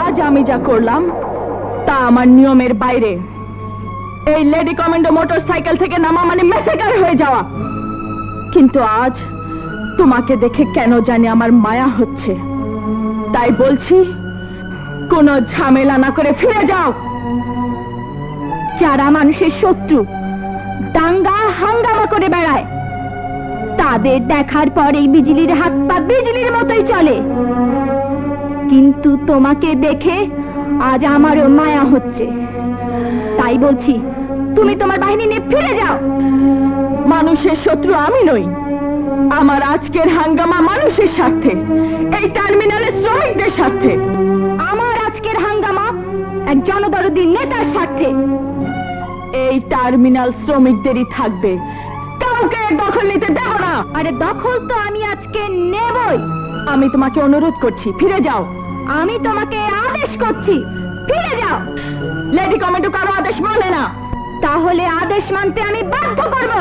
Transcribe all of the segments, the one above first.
আজ আমি যা করলাম তা আমার নিয়মের বাইরে। এই লেডি কমান্ডো মোটরসাইকেল থেকে নামা মানে মেসেকার হয়ে যাওয়া। কিন্তু আজ তোমাকে দেখে কেন জানি আমার মায়া হচ্ছে। তাই বলছি, কোনো ঝামেলা না করে ফিরে যাও। যারা মানুষের শত্রু, দাঙ্গা হাঙ্গামা করে বেড়ায়, তাদের দেখার পর এই বিজলির হাত পা বিজলির মতোই চলে। কিন্তু তোমাকে দেখে আজ আমারও মায়া হচ্ছে। তাই বলছি, তুমি তোমার বাহিনী নিয়ে ফিরে যাও। মানুষের শত্রু আমি নই। আমার আজকের হাঙ্গামা মানুষের স্বার্থে, এই টার্মিনালের শ্রমিকদের স্বার্থে। আমার আজকের হাঙ্গামা এক জনদরদী নেতার স্বার্থে। এই টার্মিনাল শ্রমিকদেরই থাকবে, কাউকে দখল নিতে দেব না। আরে দখল তো আমি আজকে নেবই। আমি তোমাকে অনুরোধ করছি, ফিরে যাও। আমি তোমাকে আদেশ করছি, ফিরে যাও। লেডি কমান্ডো কারো আদেশ মানে না। তাহলে আদেশ মানতে আমি বাধ্য করব।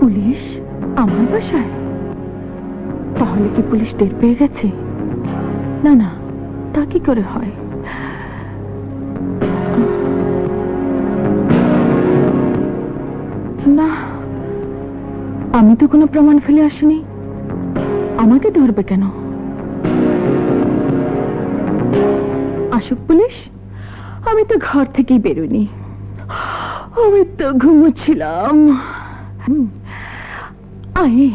পুলিশ আমার বাসায়? তাহলে কি পুলিশ টের পেয়ে গেছে? না না, তা কি করে হয়? না, আমি তো কোনো প্রমাণ ফেলে আসিনি। আমাকে ধরবে কেন? আসুক পুলিশ, আমি তো ঘর থেকেই বেরোনি। আমি তো ঘুমোচ্ছিলাম। আয়ে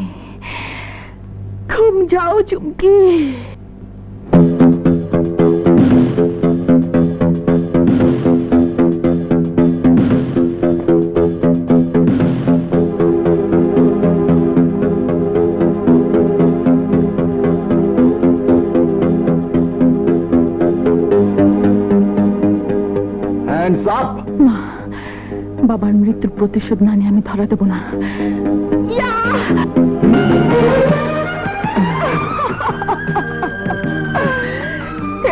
ঘুম যাও চুমকি। বাবার মৃত্যুর প্রতিশোধ না নিয়ে আমি ধরা দেব না।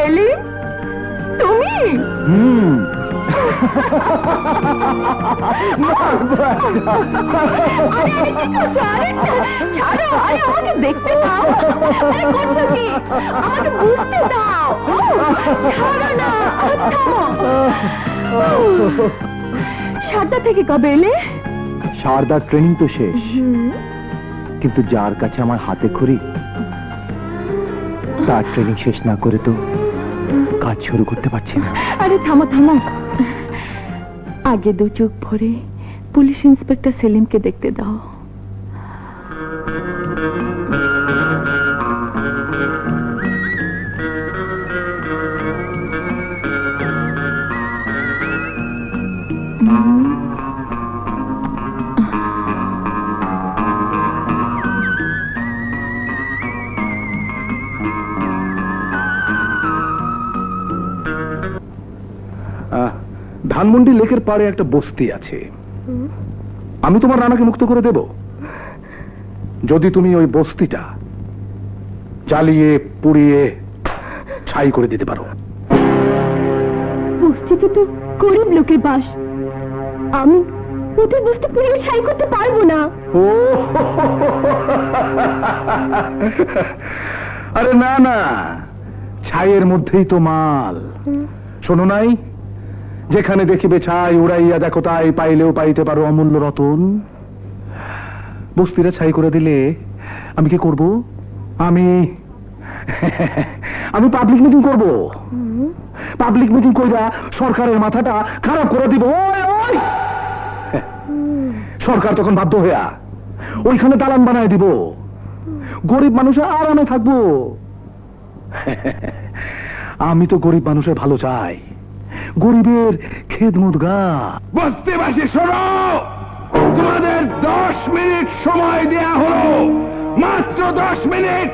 এলি, তুমি? আমাকে দেখতে দাও। করছো কি? আমাকে বুঝতে দাও। ছাড়ো না। সারদা থেকে কবে এলে? সারদার ট্রেনিং তো শেষ, কিন্তু যার কাছে আমার হাতে খড়ি, তার ট্রেনিং শেষ না করে তো কাজ শুরু করতে পারছি না। আরে থামো থামো, আগে দু চোখ ভরে পুলিশ ইন্সপেক্টর সেলিমকে দেখতে দাও। ধানমন্ডি লেকের পাড়ে একটা বস্তি আছে, আমি তোমার রানাকে মুক্ত করে দেব যদি তুমি ওই বস্তিটা জ্বালিয়ে পুড়িয়ে ছাই করে দিতে পারো। বস্তিতে তো গরিব লোকের বাস, আমি ওদের বস্তি পুড়িয়ে ছাই করতে পারবো না। ও আরে না না, ছাইয়ের মধ্যেই তো মাল। শোনো নাই, যেখানে দেখিবে ছাই উড়াইয়া দেখো তাই, পাইলেও পাইতে পারো অমূল্য রতন। বস্তিরা ছাই করে দিলে আমি কি করব? আমি আমি পাবলিক মিটিং করব। পাবলিক মিটিং কইরা সরকারের মাথাটা খারাপ করে দিব। ওই ওই সরকার তখন বাধ্য হইয়া ওইখানে দালান বানায় দিব, গরিব মানুষ আরামে থাকবো। আমি তো গরিব মানুষের ভালো চাই, গরিবের খেদমত গা। বস্তিবাসী শোনো, তোমাদের 10 মিনিট সময় দেয়া হলো, মাত্র 10 মিনিট।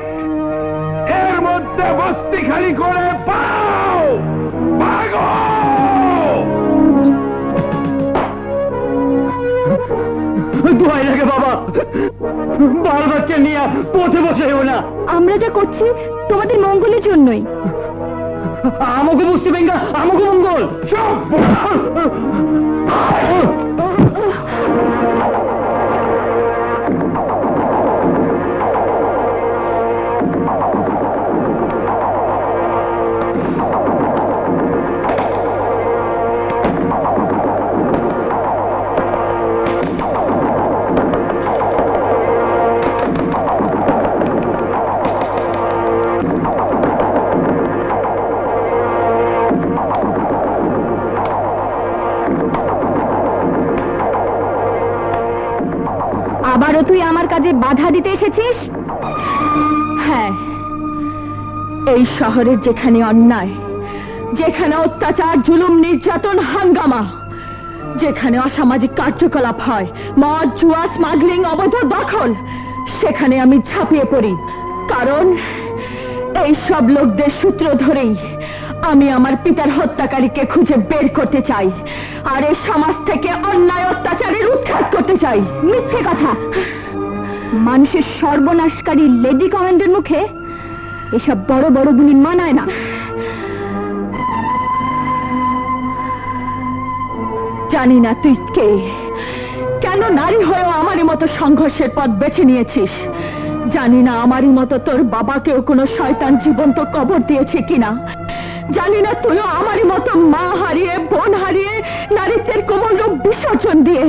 এর মধ্যে বস্তি খালি করে পাও, ভাগো। দোয়াই লাগে বাবা, বাল বাচ্চা নিয়ে পথে বসেও না। আমরা যা করছি তোমাদের মঙ্গলের জন্যই। আমাকে বুঝতে পেঙ্গা, আমাকে মঙ্গল। চুপ! আবারও তুই আমার কাজে বাধা দিতে এসেছিস? হ্যাঁ, এই শহরের যেখানে অন্যায়, যেখানে অত্যাচার, জুলুম, নির্যাতন, হাঙ্গামা, যেখানে অসামাজিক কার্যকলাপ হয়, মদ, জুয়া, স্মাগলিং, অবৈধ দখল, সেখানে আমি ঝাঁপিয়ে পড়ি। কারণ এই সব লোকদের সূত্র ধরেই আমি আমার পিতার হত্যাকারীকে খুঁজে বের করতে চাই, আর এই সমাজ থেকে অন্যায় অত্যাচারের উৎখাত করতে চাই। মিথ্যে কথা, মানুষের সর্বনাশকারী লেডি কমান্ডের মুখে এসব বড় বড় গুলি মানায় না। জানি না তুই কে, কেন নারী হয়েও আমারই মতো সংঘর্ষের পথ বেছে নিয়েছিস। জানি না আমারই মতো তোর বাবাকেও কোনো শয়তান জীবন্ত কবর দিয়েছে কিনা। জানি না তুইও আমারই মতো মা হারিয়ে, বোন হারিয়ে, নারীত্বের কোমল রূপ বিসর্জন দিয়ে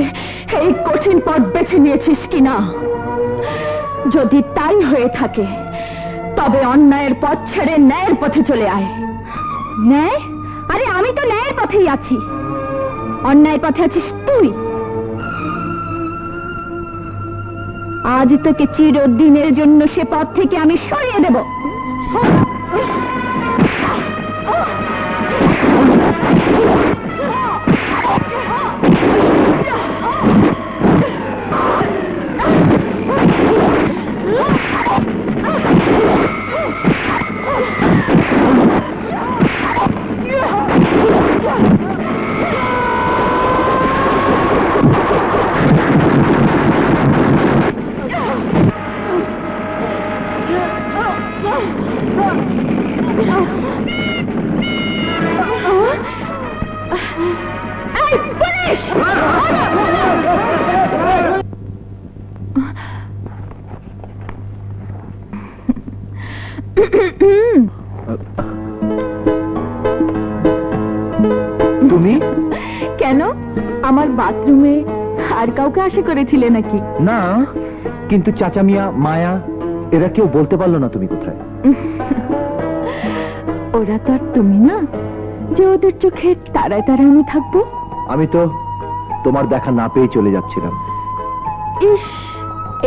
এই কঠিন পথ বেছে নিয়েছিস কিনা। যদি তাই হয়ে থাকে, তবে অন্যায়ের পথ ছেড়ে ন্যায়ের পথে চলে আয়। ন্যায়? আরে আমি তো ন্যায়ের পথেই আছি, অন্যায়ের পথে আছিস তুই। আজ তোকে চিরদিনের জন্য সে পথ থেকে আমি সরিয়ে দেব। এই পুলিশ! তুমি কেন, আমার বাথরুমে আর কাউকে আশা করেছিলে নাকি? না, কিন্তু চাচা মিয়া, মায়া এরা কেউ বলতে পারলো না তুমি কোথায়। ওরা তো আর তুমি না যে ওদের চোখে তারায় তারায় আমি থাকবো। আমি তো তোমার দেখা না পেয়ে চলে যাচ্ছিলাম। ইস,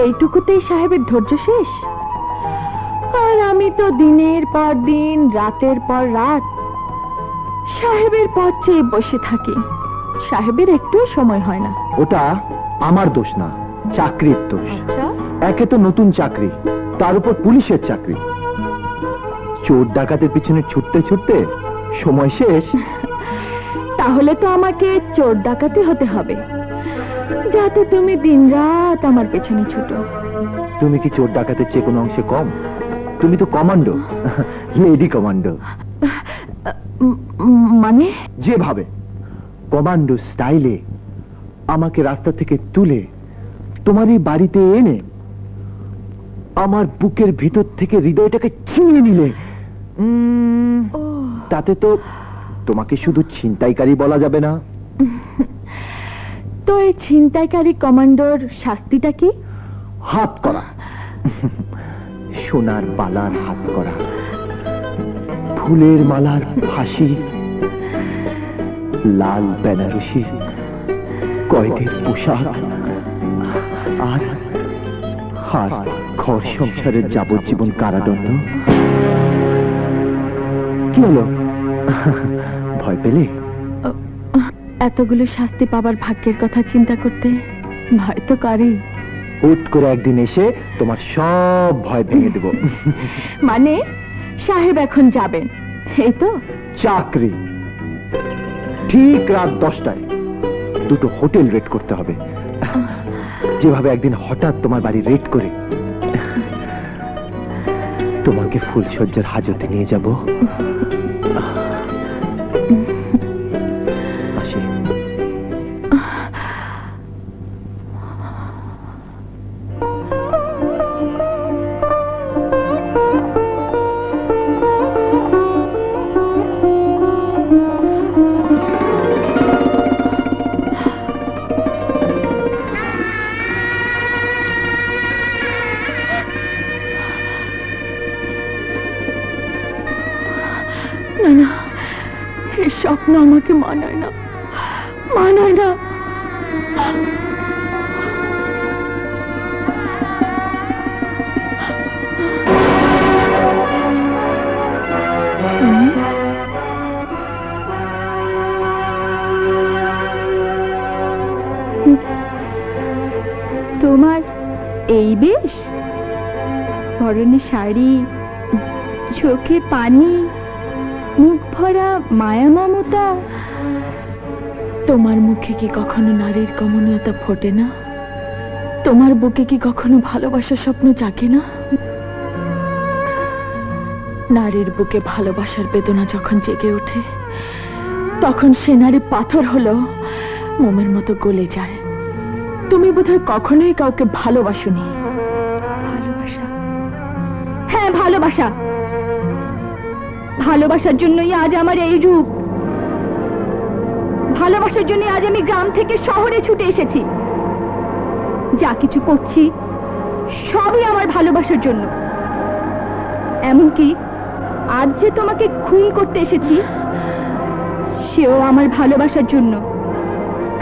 এইটুকুতেই সাহেবের ধৈর্য শেষ? আর আমি তো দিনের পর দিন, রাতের পর রাত সাহেবের পথ চেয়ে বসে থাকি। সাহেবের একটু সময় হয় না। ওটা আমার দোষ না, চাকরির দোষ। আচ্ছা, একে তো নতুন চাকরি, তার উপর পুলিশের চাকরি। চোর ডাকাতের পিছনে ছুটতে ছুটতে সময় শেষ। তাহলে তো আমাকে চোর ডাকাতি হতে হবে, যাতে তুমি দিনরাত আমার পেছনে ছুটো। তুমি কি চোর ডাকাতের চেয়ে কোনো অংশে কম? তুমি তো কমান্ডো, লেডি কমান্ডো। মানে? যেভাবে কমান্ডো স্টাইলে আমাকে রাস্তা থেকে তুলে তোমার এই বাড়িতে এনে আমার বুকের ভিতর থেকে হৃদয়টাকে ছিনিয়ে নিলে, তাতে তো তোমাকে শুধু ছিনতাইকারী বলা যাবে না। তো এই ছিনতাইকারী কমান্ডোর শাস্তিটা কি? হাত করা, সোনার বালার হাত করা, ফুলের মালার ফাঁসি, লাল বেনারসি কয়েদের পোশাক, আর আর ঘর সংসারের যাবজ্জীবন কারাদণ্ড। কি হলো, ভয় পেলে? এতগুলো শাস্তি পাবার ভাগ্যের কথা চিন্তা করতে ভয় তো করি। হুট করে একদিন এসে তোমার সব ভয় ভেঙে দেব। মানে সাহেব এখন যাবেন, এই তো? চাকরি ঠিক রাত 10টায় দুটো হোটেল রেড করতে হবে, যেভাবে একদিন হঠাৎ তোমার বাড়ি রেড করে তোমাকে ফুলসজ্জার হাজতে নিয়ে যাব। আসি। না না, এই স্বপ্ন আমাকে মানায় না, মানায় না। তোমার এই বেশ, পরনে শাড়ি, চোখে পানি, মুখ ভরা মায়া মমতা। তোমার মুখে কি কখনো নারীর কমনীয়তা ফোটে না? তোমার বুকে কি কখনো ভালোবাসার স্বপ্ন জাগে না? নারীর বুকে ভালোবাসার বেদনা যখন জেগে ওঠে, তখন সে নারী পাথর হলো মোমের মতো গলে যায়। তুমি বোধহয় কখনোই কাউকে ভালোবাসোনি। ভালোবাসা? হ্যাঁ, ভালোবাসা। ভালোবাসার জন্যই আজ আমার এই রূপ। ভালোবাসার জন্য আজ আমি গ্রাম থেকে শহরে ছুটে এসেছি। যা কিছু করছি সবই আমার ভালোবাসার জন্য। এমনকি আজ যে তোমাকে খুন করতে এসেছি, সেও আমার ভালোবাসার জন্য।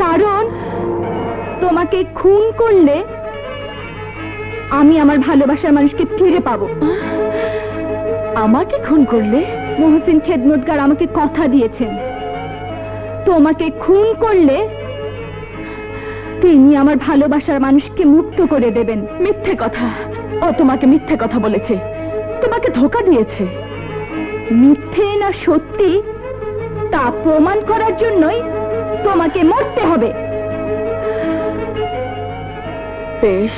কারণ তোমাকে খুন করলে আমি আমার ভালোবাসার মানুষকে ফিরে পাবো। আমাকে খুন করলে? মহসিন খেদমতগার আমাকে কথা দিয়েছেন, তোমাকে খুন করলে তিনি আমার ভালোবাসার মানুষকে মুক্ত করে দেবেন। মিথ্যে কথা। ও তোমাকে মিথ্যে কথা বলেছে, তোমাকে ধোঁকা দিয়েছে। মিথ্যে না সত্যি তা প্রমাণ করার জন্যই তোমাকে মরতে হবে। বেশ,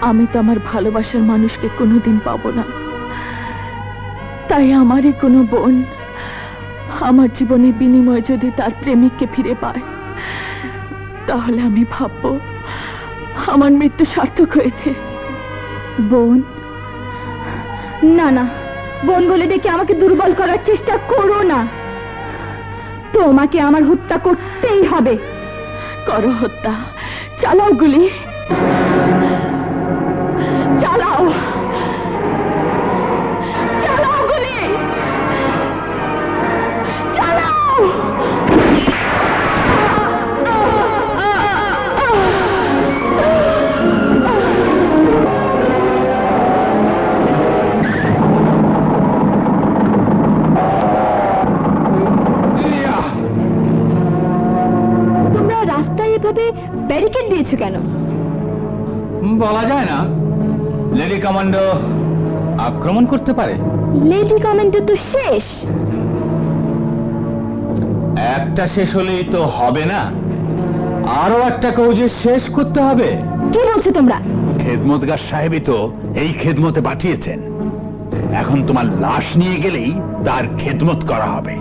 আমি তো আমার ভালোবাসার মানুষকে কোনোদিন পাবো না। তাই আমারই কোনো বোন আমার জীবনের বিনিময়ে যদি তার প্রেমিককে ফিরে পায়, তাহলে আমি ভাববো আমার মৃত্যু সার্থক হয়েছে। বোন? না না, বোন বলে ডেকে আমাকে দুর্বল করার চেষ্টা করো না। তোমাকে আমার হত্যা করতেই হবে। করো হত্যা, চালাও গুলি, চালাও, চালাও গুলি, চালাও। তোমরা রাস্তায় এভাবে ব্যারিকেড দিয়েছো কেন? বলা যায় না, লেডি কমান্ডো আক্রমণ করতে পারে। লেডি কমান্ডো তো শেষ। একটা শেষ হলেই তো হবে না, আরো একটা কৌজে শেষ করতে হবে। কি বলছো তোমরা? খেদমতগার সাহেবই তো এই খেদমতে পাঠিয়েছেন। এখন তোমার লাশ নিয়ে গেলেই তার খেদমত করা হবে।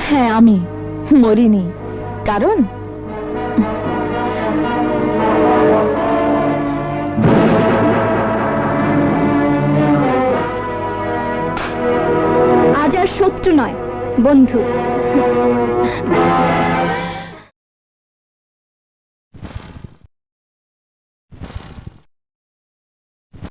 হ্যাঁ, আমি মরিনি, কারণ আজ আর শত্রু নয়, বন্ধু।